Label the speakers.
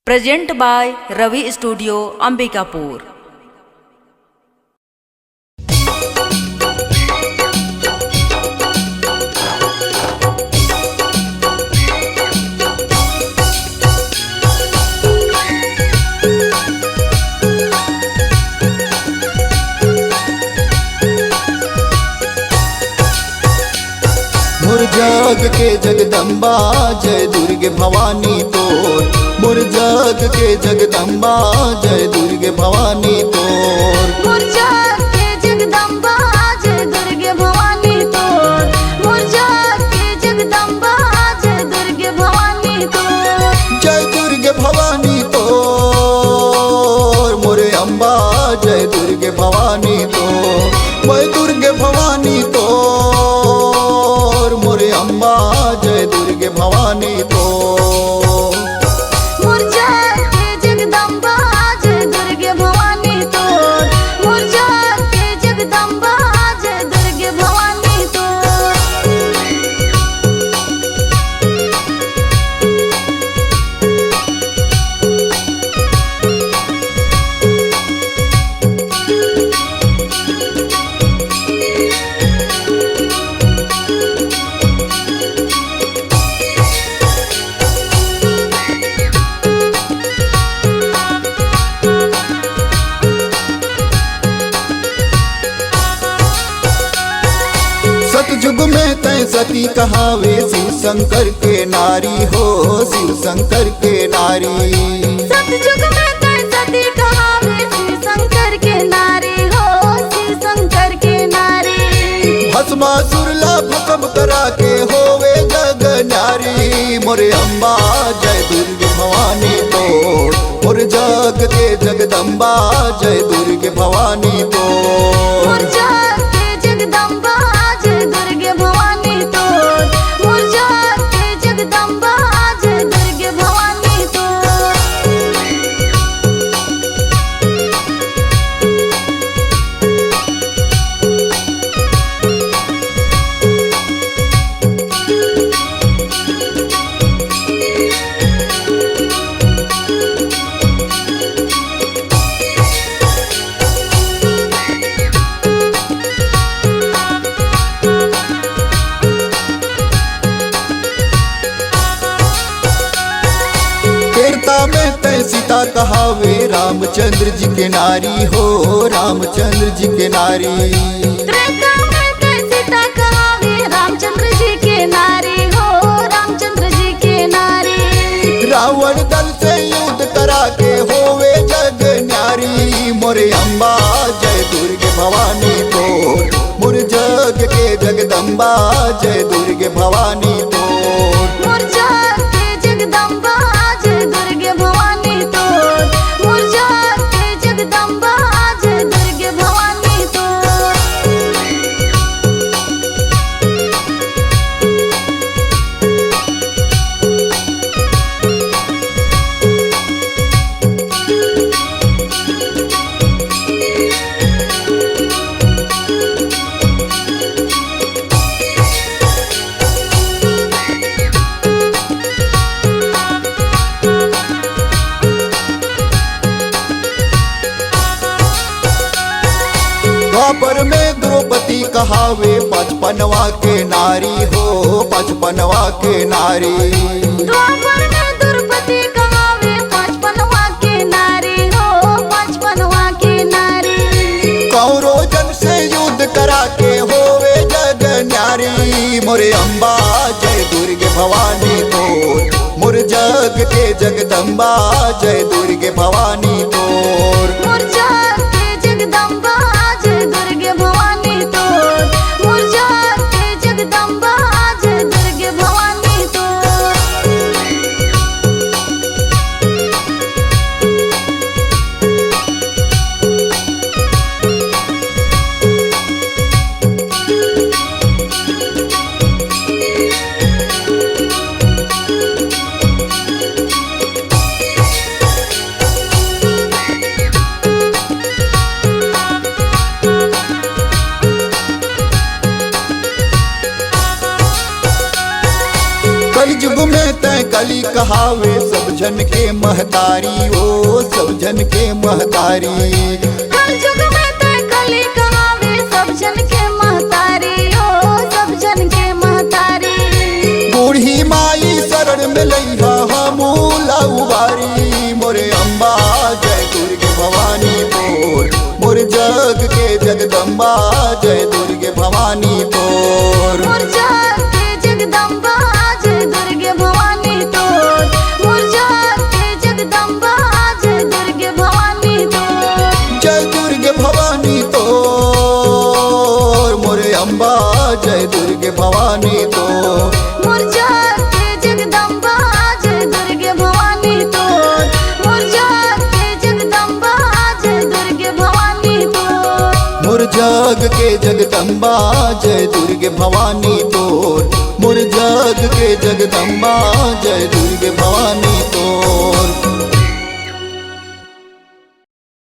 Speaker 1: Present by Ravi studio Ambikapur.
Speaker 2: मोर जग के जगदम्बा जय दुर्गे भवानी तोर, मोर जग के जगदम्बा जय दुर्गे भवानी तोर,
Speaker 3: मोर जग के जगदम्बा जय दुर्गे भवानी तोर, मोर जग के जगदम्बा जय दुर्गे भवानी तोर,
Speaker 2: जय दुर्गे भवानी तोर मोरे अम्बा जय दुर्गे भवानी तोर, जय दुर्गे भवानी तोर मोरे अम्बा जय दुर्गे भवानी तोर।
Speaker 3: मोर जग के जगदम्बा जय दुर्गे भवानी तोर, मोर जग के जगदम्बा जय दुर्गे भवानी तोर।
Speaker 2: सतयुग में तय सती कहावे शिव शंकर के नारी हो, शिव शंकर के नारी।
Speaker 3: सतयुग में तय सती कहावे शिव शंकर के नारी हो, शिव शंकर के नारी।
Speaker 2: भस्मासुर ला भस्म करा के होवे जग न्यारी, मोरे अम्बा जय दुर्गे भवानी तोर, मोर जग के जगदम्बा जय दुर्गे भवानी तोर।
Speaker 3: मोर जग के जगदम्बा जय दुर्गे भवानी तोर, मोर जग के जगदम्बा जय दुर्गे भवानी तोर।
Speaker 2: तीर्था में तय सीता कहावे रामचंद्र जी के नारी हो, रामचंद्र जी के नारी।
Speaker 3: त्रेता में तय सीता कहावे रामचंद्र जी के नारी हो, रामचंद्र जी के नारी।
Speaker 2: रावण दल से युद्ध करा के होवे जग न्यारी, मोरे अम्बा जय दुर्गे भवानी तोर, मोर जग के जगदम्बा जय दुर्गे भवानी तोर।
Speaker 3: मोर जग के जगदम्बा जय दुर्गे भवानी तोर, मोर जग के जगदम्बा जय दुर्गे भवानी तोर।
Speaker 2: द्वापर में द्रौपदी कहावे पचपनवा के नारी हो, पचपनवा के नारी।
Speaker 3: द्वापर में द्रौपदी कहावे पचपनवा के नारी हो, पचपनवा के नारी।
Speaker 2: कौरव जन से युद्ध करा के होवे जग न्यारी, मोरे अम्बा जय दुर्गे भवानी तोर, मोर जग के जगदम्बा जय दुर्गे भवानी तोर।
Speaker 3: मोर जग के जगदम्बा जय दुर्गे भवानी तोर, मोर जग के जगदम्बा जय दुर्गे भवानी तोर।
Speaker 2: कलयुग में तय कली कहावे सब जन के महतारी ओ सब जन के महतारी।
Speaker 3: कल जुग में ते कली कहावे सब जन के महतारी ओ सब जन के महतारी।
Speaker 2: बूढ़ी माई शरण में लैहा हमूला उबारी मोरे अम्बा जय दुर्गे भवानी तोर मोर जग के जगदम्बा जय दुर्गे भवानी तोर।
Speaker 3: मोर जग के जगदम्बा जय दुर्गे भवानी तोर मोर जग के जगदम्बा जय दुर्गे भवानी तोर।
Speaker 2: जय दुर्गे भवानी तोर मोरे अम्बा जय दुर्गे भवानी तोर।
Speaker 3: मोर जग के जगदम्बा जय दुर्गे भवानी तोर मोर जग के जगदम्बा जय दुर्गे भवानी तोर।
Speaker 2: मोर जग के जगदम्बा जय दुर्गे भवानी तोर मोर जग के जगदम्बा जय दुर्गे भवानी तोर।